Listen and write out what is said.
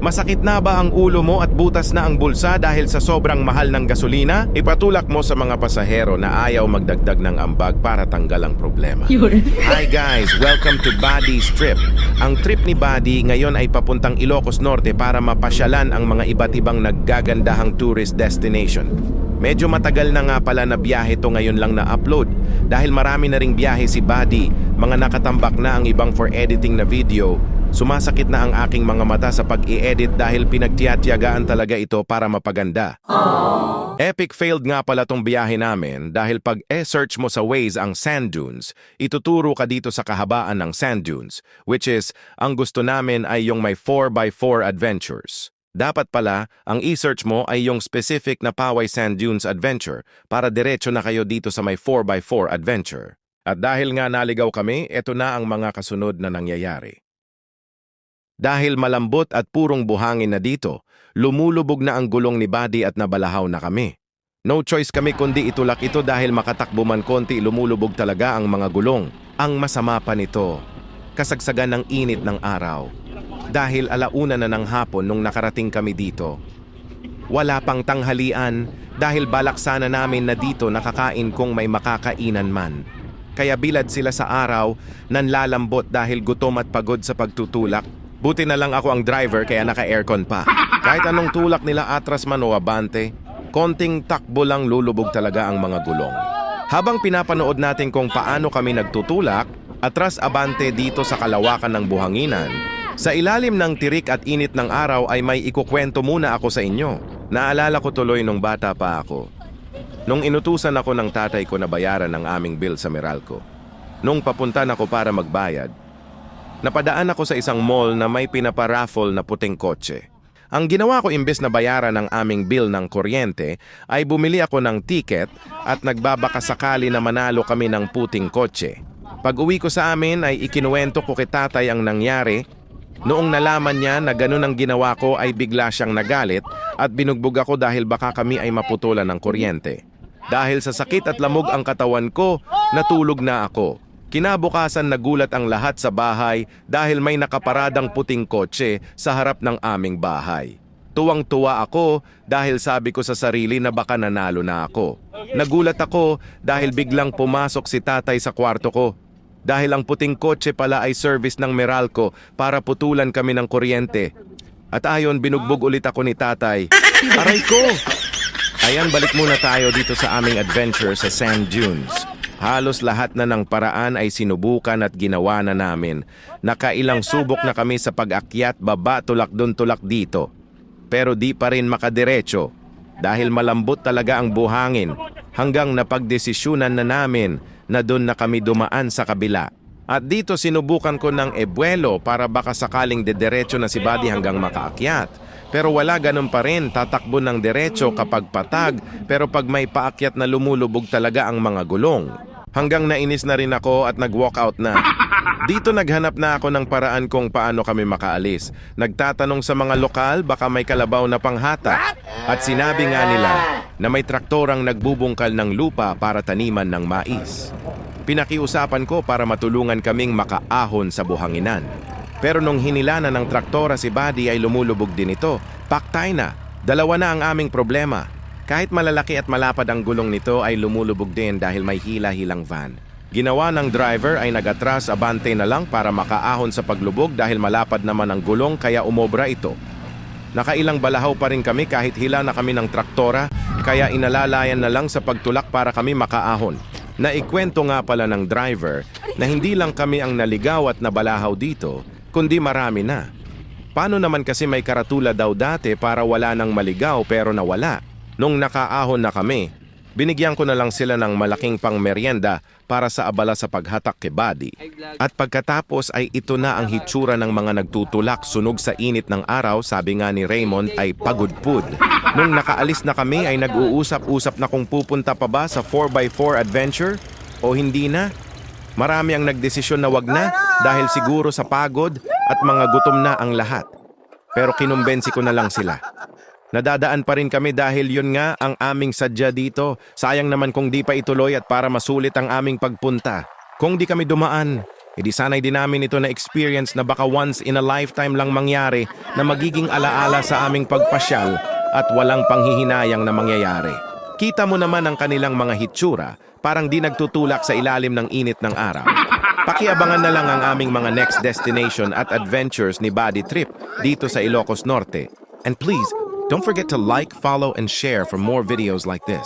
Masakit na ba ang ulo mo at butas na ang bulsa dahil sa sobrang mahal ng gasolina? Ipatulak mo sa mga pasahero na ayaw magdagdag ng ambag para tanggal ang problema. Hi guys! Welcome to Buddy's Trip. Ang trip ni Buddy ngayon ay papuntang Ilocos Norte para mapasyalan ang mga iba't ibang naggagandahang tourist destination. Medyo matagal na nga pala na biyahe to ngayon lang na-upload dahil marami na ring biyahe si Buddy, mga nakatambak na ang ibang for editing na video. Sumasakit na ang aking mga mata sa pag-i-edit dahil pinagtiyatiyagaan talaga ito para mapaganda. Epic failed nga pala tong biyahe namin dahil pag search mo sa Waze ang sand dunes, ituturo ka dito sa kahabaan ng sand dunes, which is, ang gusto namin ay yung may 4x4 adventures. Dapat pala, ang i-search mo ay yung specific na Poway Sand Dunes Adventure para diretso na kayo dito sa may 4x4 adventure. At dahil nga naligaw kami, eto na ang mga kasunod na nangyayari. Dahil malambot at purong buhangin na dito, lumulubog na ang gulong ni Buddy at nabalahaw na kami. No choice kami kundi itulak ito dahil makatakbo man konti lumulubog talaga ang mga gulong. Ang masama pa nito, kasagsagan ng init ng araw. Dahil alauna na ng hapon nung nakarating kami dito. Wala pang tanghalian dahil balak sana namin na dito nakakain kung may makakainan man. Kaya bilad sila sa araw, nanlalambot dahil gutom at pagod sa pagtutulak. Buti na lang ako ang driver kaya naka-aircon pa. Kahit anong tulak nila atras man o abante, konting takbo lang lulubog talaga ang mga gulong. Habang pinapanood natin kung paano kami nagtutulak, atras abante dito sa kalawakan ng buhanginan, sa ilalim ng tirik at init ng araw ay may ikukwento muna ako sa inyo. Naalala ko tuloy nung bata pa ako. Nung inutusan ako ng tatay ko na bayaran ang aming bill sa Meralco. Nung papunta na ako para magbayad, napadaan ako sa isang mall na may pinaparaffle na puting kotse. Ang ginawa ko imbes na bayaran ang aming bill ng kuryente ay bumili ako ng ticket at nagbabakasakali na manalo kami ng puting kotse. Pag uwi ko sa amin ay ikinuwento ko kay tatay ang nangyari. Noong nalaman niya na ganun ang ginawa ko ay bigla siyang nagalit at binugbog ako dahil baka kami ay maputulan ng kuryente. Dahil sa sakit at lamog ang katawan ko, natulog na ako. Kinabukasan nagulat ang lahat sa bahay dahil may nakaparadang puting kotse sa harap ng aming bahay. Tuwang-tuwa ako dahil sabi ko sa sarili na baka nanalo na ako. Nagulat ako dahil biglang pumasok si tatay sa kwarto ko. Dahil ang puting kotse pala ay service ng Meralco para putulan kami ng kuryente. At ayon binugbog ulit ako ni tatay. Aray ko! Ayan, balik muna tayo dito sa aming adventure sa sand dunes. Halos lahat na ng paraan ay sinubukan at ginawa na namin. Nakailang subok na kami sa pag-akyat, baba, tulak dun, tulak dito. Pero di pa rin makadiretso dahil malambot talaga ang buhangin hanggang napagdesisyunan na namin na doon na kami dumaan sa kabila. At dito sinubukan ko ng ebuelo para baka sakaling dediretso na si Buddy hanggang makaakyat. Pero wala ganun pa rin, tatakbo ng diretso kapag patag, pero pag may paakyat na lumulubog talaga ang mga gulong. Hanggang nainis na rin ako at nag-walkout na. Dito naghanap na ako ng paraan kung paano kami makaalis. Nagtatanong sa mga lokal baka may kalabaw na panghata. At sinabi nga nila na may traktorang nagbubungkal ng lupa para taniman ng mais. Pinakiusapan ko para matulungan kaming makaahon sa buhanginan. Pero nung hinila na ng traktora si Buddy ay lumulubog din ito. Paktay na, dalawa na ang aming problema. Kahit malalaki at malapad ang gulong nito ay lumulubog din dahil may hila-hilang van. Ginawa ng driver ay nagatras abante na lang para makaahon sa paglubog dahil malapad naman ang gulong kaya umobra ito. Nakailang balahaw pa rin kami kahit hila na kami ng traktora kaya inalalayan na lang sa pagtulak para kami makaahon. Naikwento nga pala ng driver na hindi lang kami ang naligaw at nabalahaw dito, kundi marami na. Paano naman kasi may karatula daw dati para wala nang maligaw pero nawala? Nung nakaahon na kami, binigyan ko na lang sila ng malaking pangmeryenda para sa abala sa paghatak kay Buddy. At pagkatapos ay ito na ang hitsura ng mga nagtutulak sunog sa init ng araw, sabi nga ni Raymond ay pagudpud. Nung nakaalis na kami ay nag-uusap-usap na kung pupunta pa ba sa 4x4 adventure o hindi na. Marami ang nagdesisyon na wag na dahil siguro sa pagod at mga gutom na ang lahat. Pero kinumbensi ko na lang sila. Nadadaan pa rin kami dahil yun nga ang aming sadya dito. Sayang naman kung di pa ituloy at para masulit ang aming pagpunta. Kung di kami dumaan, Di sanay din namin ito na experience na baka once in a lifetime lang mangyari na magiging alaala sa aming pagpasyal at walang panghihinayang na mangyayari. Kita mo naman ang kanilang mga hitsura, parang di nagtutulak sa ilalim ng init ng araw. Pakiabangan na lang ang aming mga next destination at adventures ni Body Trip dito sa Ilocos Norte. And please, don't forget to like, follow, and share for more videos like this.